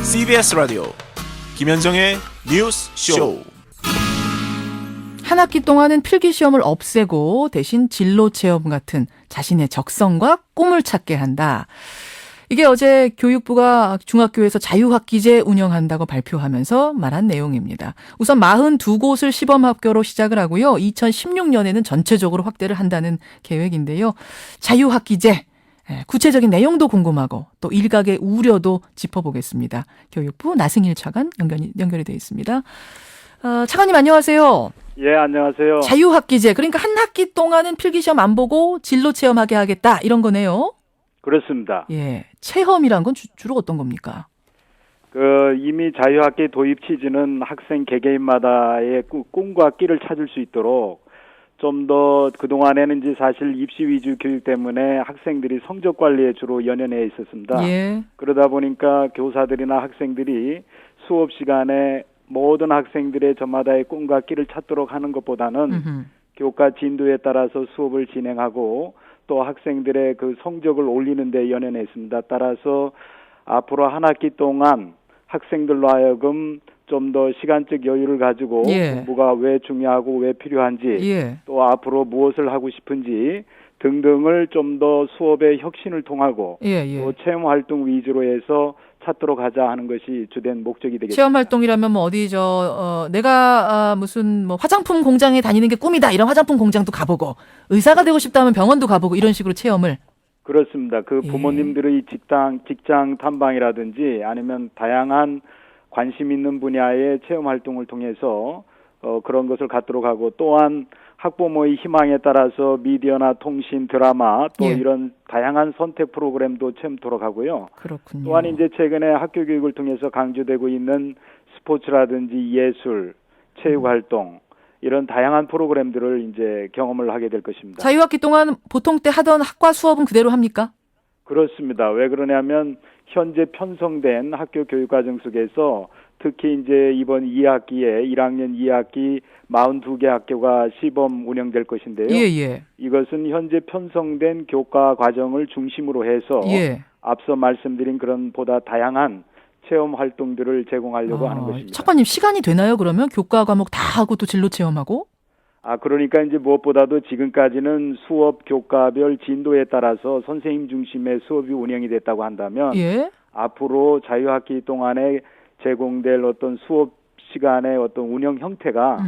CBS 라디오 김현정의 뉴스 쇼. 한 학기 동안은 필기시험을 없애고 대신 진로체험 같은 자신의 적성과 꿈을 찾게 한다. 이게 어제 교육부가 중학교에서 자유학기제 운영한다고 발표하면서 말한 내용입니다. 우선 42곳을 시범학교로 시작을 하고요. 2016년에는 전체적으로 확대를 한다는 계획인데요. 자유학기제, 구체적인 내용도 궁금하고 또 일각의 우려도 짚어보겠습니다. 교육부 나승일 차관 연결이 되어 있습니다. 차관님 안녕하세요. 예, 안녕하세요. 자유학기제, 그러니까 한 학기 동안은 필기시험 안 보고 진로체험하게 하겠다 이런 거네요. 그렇습니다. 예, 체험이란 건 주로 어떤 겁니까? 이미 자유학기 도입 취지는 학생 개개인마다의 꿈과 끼를 찾을 수 있도록 좀 더 그동안에는 이제 사실 입시 위주 교육 때문에 학생들이 성적 관리에 주로 연연해 있었습니다. 예. 그러다 보니까 교사들이나 학생들이 수업 시간에 모든 학생들의 저마다의 꿈과 끼를 찾도록 하는 것보다는 교과 진도에 따라서 수업을 진행하고 또 학생들의 그 성적을 올리는 데 연연했습니다. 따라서 앞으로 한 학기 동안 학생들로 하여금 좀 더 시간적 여유를 가지고 공부가 왜 중요하고 왜 필요한지 또 앞으로 무엇을 하고 싶은지 등등을 좀 더 수업의 혁신을 통하고 또 체험 활동 위주로 해서 찾도록 하자 하는 것이 주된 목적이 되겠습니다. 체험 활동이라면 뭐 어디 내가 무슨 뭐 화장품 공장에 다니는 게 꿈이다 이런 화장품 공장도 가보고 의사가 되고 싶다면 병원도 가보고 이런 식으로 체험을. 그렇습니다. 그 부모님들의 직장 탐방이라든지 아니면 다양한 관심 있는 분야의 체험 활동을 통해서 그런 것을 갖도록 하고 또한 학부모의 희망에 따라서 미디어나 통신, 드라마 또 이런 다양한 선택 프로그램도 체험토록 하고요. 그렇군요. 또한 이제 최근에 학교 교육을 통해서 강조되고 있는 스포츠라든지 예술, 체육 활동 이런 다양한 프로그램들을 이제 경험을 하게 될 것입니다. 자유학기 동안 보통 때 하던 학과 수업은 그대로 합니까? 그렇습니다. 왜 그러냐면 현재 편성된 학교 교육과정 속에서 특히 이제 이번 2학기에 1학년 2학기 42개 학교가 시범 운영될 것인데요. 이것은 현재 편성된 교과 과정을 중심으로 해서 앞서 말씀드린 그런 보다 다양한 체험 활동들을 제공하려고 하는 것입니다. 차관님 시간이 되나요? 그러면 교과 과목 다 하고 또 진로 체험하고? 그러니까 이제 무엇보다도 지금까지는 수업 교과별 진도에 따라서 선생님 중심의 수업이 운영이 됐다고 한다면 앞으로 자유학기 동안에 제공될 어떤 수업 시간의 어떤 운영 형태가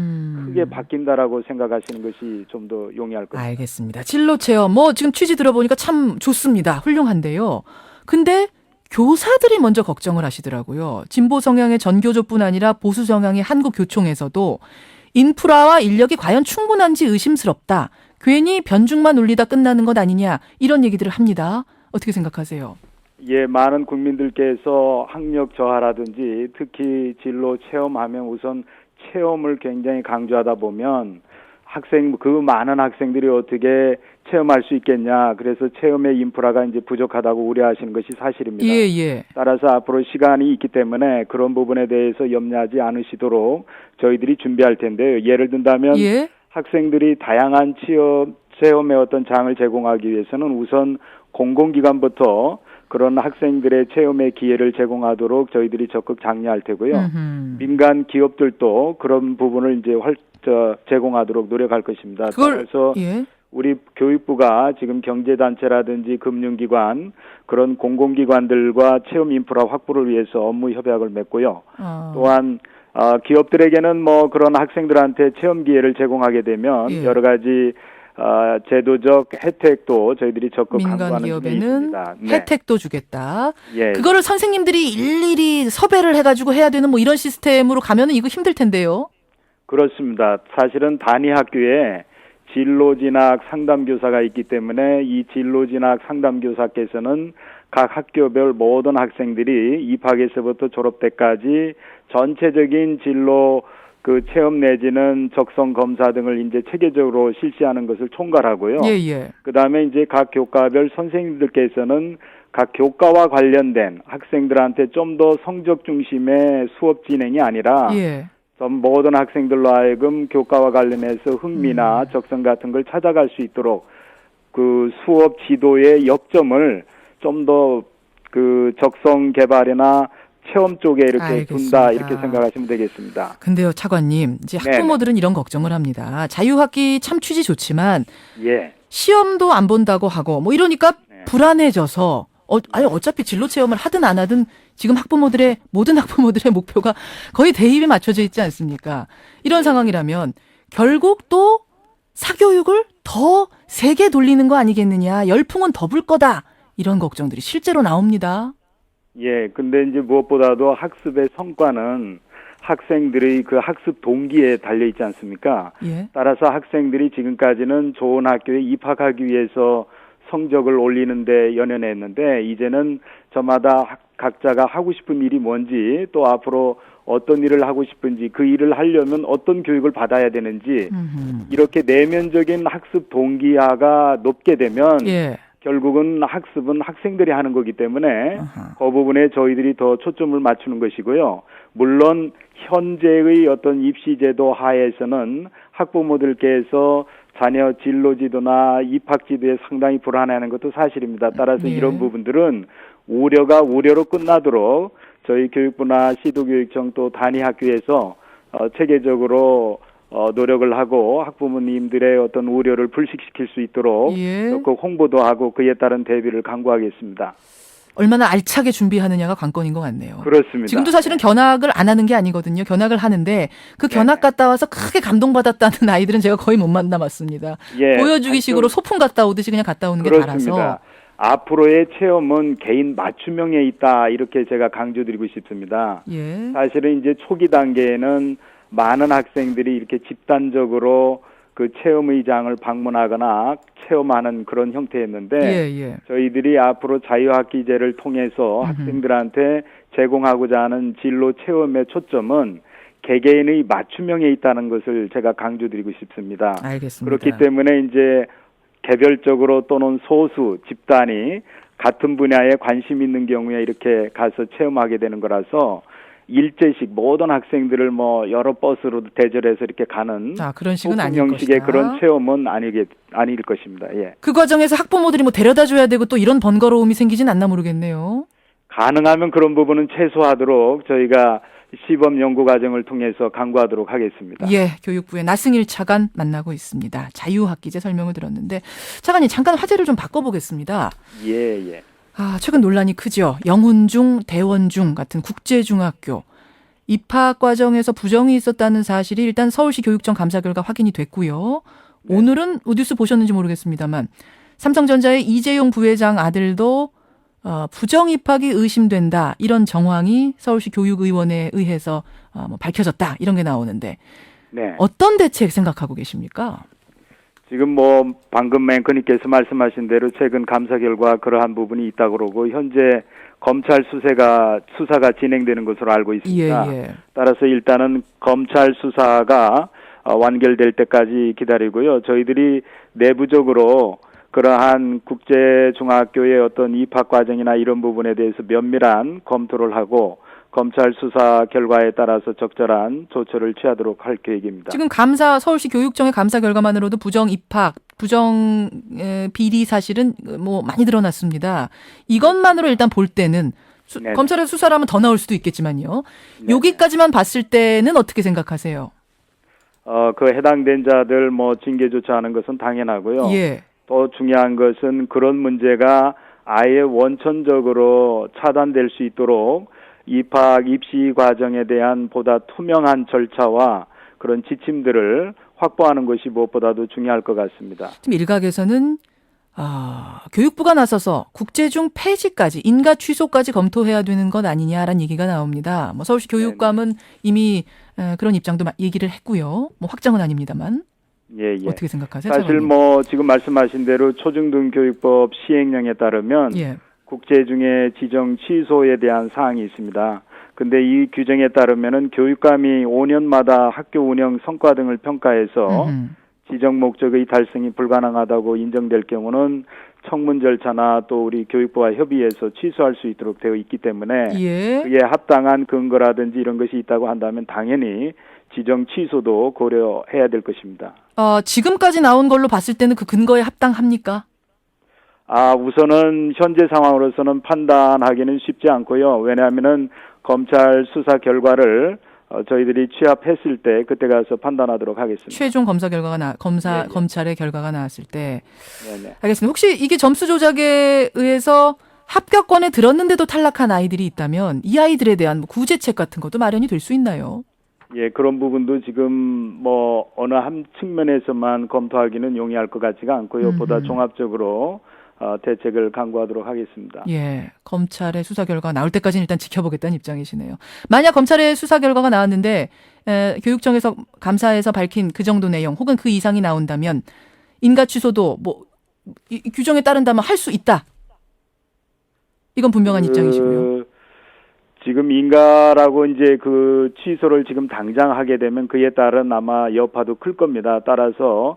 크게 바뀐다라고 생각하시는 것이 좀 더 용이할 겁니다. 알겠습니다. 진로 체험 지금 취지 들어보니까 참 좋습니다. 훌륭한데요. 근데 교사들이 먼저 걱정을 하시더라고요. 진보 성향의 전교조뿐 아니라 보수 성향의 한국교총에서도 인프라와 인력이 과연 충분한지 의심스럽다. 괜히 변죽만 울리다 끝나는 것 아니냐 이런 얘기들을 합니다. 어떻게 생각하세요? 예, 많은 국민들께서 학력 저하라든지 특히 진로 체험하면 우선 체험을 굉장히 강조하다 보면 그 많은 학생들이 어떻게 체험할 수 있겠냐. 그래서 체험의 인프라가 이제 부족하다고 우려하시는 것이 사실입니다. 따라서 앞으로 시간이 있기 때문에 그런 부분에 대해서 염려하지 않으시도록 저희들이 준비할 텐데요. 예를 든다면 학생들이 다양한 체험의 어떤 장을 제공하기 위해서는 우선 공공기관부터 그런 학생들의 체험의 기회를 제공하도록 저희들이 적극 장려할 테고요. 민간 기업들도 그런 부분을 이제 제공하도록 노력할 것입니다. 그래서 우리 교육부가 지금 경제단체라든지 금융기관 그런 공공기관들과 체험 인프라 확보를 위해서 업무 협약을 맺고요. 또한 기업들에게는 뭐 그런 학생들한테 체험 기회를 제공하게 되면 여러 가지 제도적 혜택도 저희들이 적극 강구하는 민간 기업에는 혜택도 주겠다. 그거를 선생님들이 일일이 섭외를 해가지고 해야 되는 뭐 이런 시스템으로 가면은 이거 힘들 텐데요. 그렇습니다. 사실은 단위 학교에 진로진학 상담교사가 있기 때문에 이 진로진학 상담교사께서는 각 학교별 모든 학생들이 입학에서부터 졸업 때까지 전체적인 진로 체험 내지는 적성 검사 등을 이제 체계적으로 실시하는 것을 총괄하고요. 그다음에 이제 각 교과별 선생님들께서는 각 교과와 관련된 학생들한테 좀 더 성적 중심의 수업 진행이 아니라 모든 학생들로 하여금 교과와 관련해서 흥미나 적성 같은 걸 찾아갈 수 있도록 그 수업 지도의 역점을 좀 더 그 적성 개발이나 체험 쪽에 이렇게 알겠습니다. 둔다 이렇게 생각하시면 되겠습니다. 근데요, 차관님, 이제 네네. 학부모들은 이런 걱정을 합니다. 자유학기 참 취지 좋지만 예. 시험도 안 본다고 하고 뭐 이러니까 네. 불안해져서 아니 어차피 진로 체험을 하든 안 하든 지금 모든 학부모들의 목표가 거의 대입에 맞춰져 있지 않습니까? 이런 상황이라면 결국 또 사교육을 더 세게 돌리는 거 아니겠느냐, 열풍은 더 불 거다, 이런 걱정들이 실제로 나옵니다. 예. 근데 이제 무엇보다도 학습의 성과는 학생들의 그 학습 동기에 달려 있지 않습니까? 예. 따라서 학생들이 지금까지는 좋은 학교에 입학하기 위해서 성적을 올리는 데 연연했는데 이제는 저마다 각자가 하고 싶은 일이 뭔지 또 앞으로 어떤 일을 하고 싶은지 그 일을 하려면 어떤 교육을 받아야 되는지 이렇게 내면적인 학습 동기화가 높게 되면 예. 결국은 학습은 학생들이 하는 거기 때문에 그 부분에 저희들이 더 초점을 맞추는 것이고요. 물론 현재의 어떤 입시제도 하에서는 학부모들께서 자녀 진로지도나 입학지도에 상당히 불안해하는 것도 사실입니다. 따라서 예. 이런 부분들은 우려가 우려로 끝나도록 저희 교육부나 시도교육청 또 단위학교에서 체계적으로 노력을 하고 학부모님들의 어떤 우려를 불식시킬 수 있도록 예. 적극 홍보도 하고 그에 따른 대비를 강구하겠습니다. 얼마나 알차게 준비하느냐가 관건인 것 같네요. 그렇습니다. 지금도 사실은 견학을 안 하는 게 아니거든요. 견학을 하는데 그 견학 갔다 와서 크게 감동받았다는 아이들은 제가 거의 못 만나봤습니다. 예, 보여주기 식으로 소풍 갔다 오듯이 그냥 갔다 오는 게 그렇습니다. 달아서. 앞으로의 체험은 개인 맞춤형에 있다 이렇게 제가 강조드리고 싶습니다. 예. 사실은 이제 초기 단계에는 많은 학생들이 이렇게 집단적으로 그 체험의장을 방문하거나 체험하는 그런 형태였는데 예. 저희들이 앞으로 자유학기제를 통해서 학생들한테 제공하고자 하는 진로 체험의 초점은 개개인의 맞춤형에 있다는 것을 제가 강조드리고 싶습니다. 알겠습니다. 그렇기 때문에 이제 개별적으로 또는 소수 집단이 같은 분야에 관심 있는 경우에 이렇게 가서 체험하게 되는 거라서 일제식 모든 학생들을 뭐 여러 버스로 대절해서 이렇게 가는 그런 식은 아닐 형식의 것이다. 그런 체험은 아닐 것입니다. 예. 그 과정에서 학부모들이 뭐 데려다 줘야 되고 또 이런 번거로움이 생기진 않나 모르겠네요. 가능하면 그런 부분은 최소화하도록 저희가 시범 연구 과정을 통해서 강구하도록 하겠습니다. 예, 교육부의 나승일 차관 만나고 있습니다. 자유학기제 설명을 들었는데 차관님 잠깐 화제를 좀 바꿔보겠습니다. 예. 최근 논란이 크죠. 영훈중, 대원중 같은 국제중학교 입학 과정에서 부정이 있었다는 사실이 일단 서울시 교육청 감사 결과 확인이 됐고요. 네. 오늘은 뉴스 보셨는지 모르겠습니다만 삼성전자의 이재용 부회장 아들도 부정 입학이 의심된다, 이런 정황이 서울시 교육의원에 의해서 밝혀졌다, 이런 게 나오는데 네. 어떤 대책 생각하고 계십니까? 지금 뭐 방금 앵커님께서 말씀하신 대로 최근 감사 결과 그러한 부분이 있다고 그러고 현재 검찰 수사가 진행되는 것으로 알고 있습니다. 예. 따라서 일단은 검찰 수사가 완결될 때까지 기다리고요. 저희들이 내부적으로 그러한 국제중학교의 어떤 입학 과정이나 이런 부분에 대해서 면밀한 검토를 하고 검찰 수사 결과에 따라서 적절한 조처를 취하도록 할 계획입니다. 지금 서울시 교육청의 감사 결과만으로도 부정 입학, 부정 비리 사실은 뭐 많이 드러났습니다. 이것만으로 일단 볼 때는 검찰의 수사를 하면 더 나올 수도 있겠지만요. 네네. 여기까지만 봤을 때는 어떻게 생각하세요? 그 해당된 자들 뭐 징계 조처하는 것은 당연하고요. 예. 더 중요한 것은 그런 문제가 아예 원천적으로 차단될 수 있도록 입시 과정에 대한 보다 투명한 절차와 그런 지침들을 확보하는 것이 무엇보다도 중요할 것 같습니다. 지금 일각에서는 교육부가 나서서 국제중 폐지까지, 인가 취소까지 검토해야 되는 것 아니냐라는 얘기가 나옵니다. 뭐 서울시 교육감은 이미 그런 입장도 얘기를 했고요. 뭐 확정은 아닙니다만. 예. 어떻게 생각하세요? 사실 차관님? 뭐 지금 말씀하신 대로 초중등교육법 시행령에 따르면 예. 국제중의 지정 취소에 대한 사항이 있습니다. 근데 이 규정에 따르면은 교육감이 5년마다 학교 운영 성과 등을 평가해서 지정 목적의 달성이 불가능하다고 인정될 경우는 청문 절차나 또 우리 교육부와 협의해서 취소할 수 있도록 되어 있기 때문에 예. 그게 합당한 근거라든지 이런 것이 있다고 한다면 당연히 지정 취소도 고려해야 될 것입니다. 지금까지 나온 걸로 봤을 때는 그 근거에 합당합니까? 우선은 현재 상황으로서는 판단하기는 쉽지 않고요. 왜냐하면은 검찰 수사 결과를 저희들이 취합했을 때 그때 가서 판단하도록 하겠습니다. 최종 검사 결과가 네, 네. 검찰의 결과가 나왔을 때. 네네. 알겠습니다. 혹시 이게 점수 조작에 의해서 합격권에 들었는데도 탈락한 아이들이 있다면 이 아이들에 대한 구제책 같은 것도 마련이 될 수 있나요? 예, 그런 부분도 지금 뭐 어느 한 측면에서만 검토하기는 용이할 것 같지가 않고요. 보다 종합적으로 대책을 강구하도록 하겠습니다. 예, 검찰의 수사 결과가 나올 때까지는 일단 지켜보겠다는 입장이시네요. 만약 검찰의 수사 결과가 나왔는데 교육청에서 감사에서 밝힌 그 정도 내용 혹은 그 이상이 나온다면 인가 취소도 뭐 이 규정에 따른다면 할 수 있다. 이건 분명한 입장이시고요. 지금 인가라고 이제 그 취소를 지금 당장 하게 되면 그에 따른 아마 여파도 클 겁니다. 따라서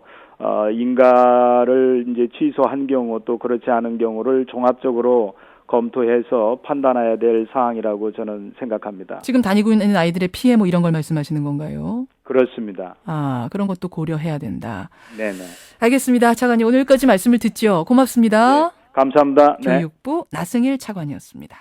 인가를 이제 취소한 경우 또 그렇지 않은 경우를 종합적으로 검토해서 판단해야 될 사항이라고 저는 생각합니다. 지금 다니고 있는 아이들의 피해 뭐 이런 걸 말씀하시는 건가요? 그렇습니다. 그런 것도 고려해야 된다. 네네. 알겠습니다. 차관님 오늘까지 말씀을 듣죠. 고맙습니다. 네, 감사합니다. 네. 교육부 나승일 차관이었습니다.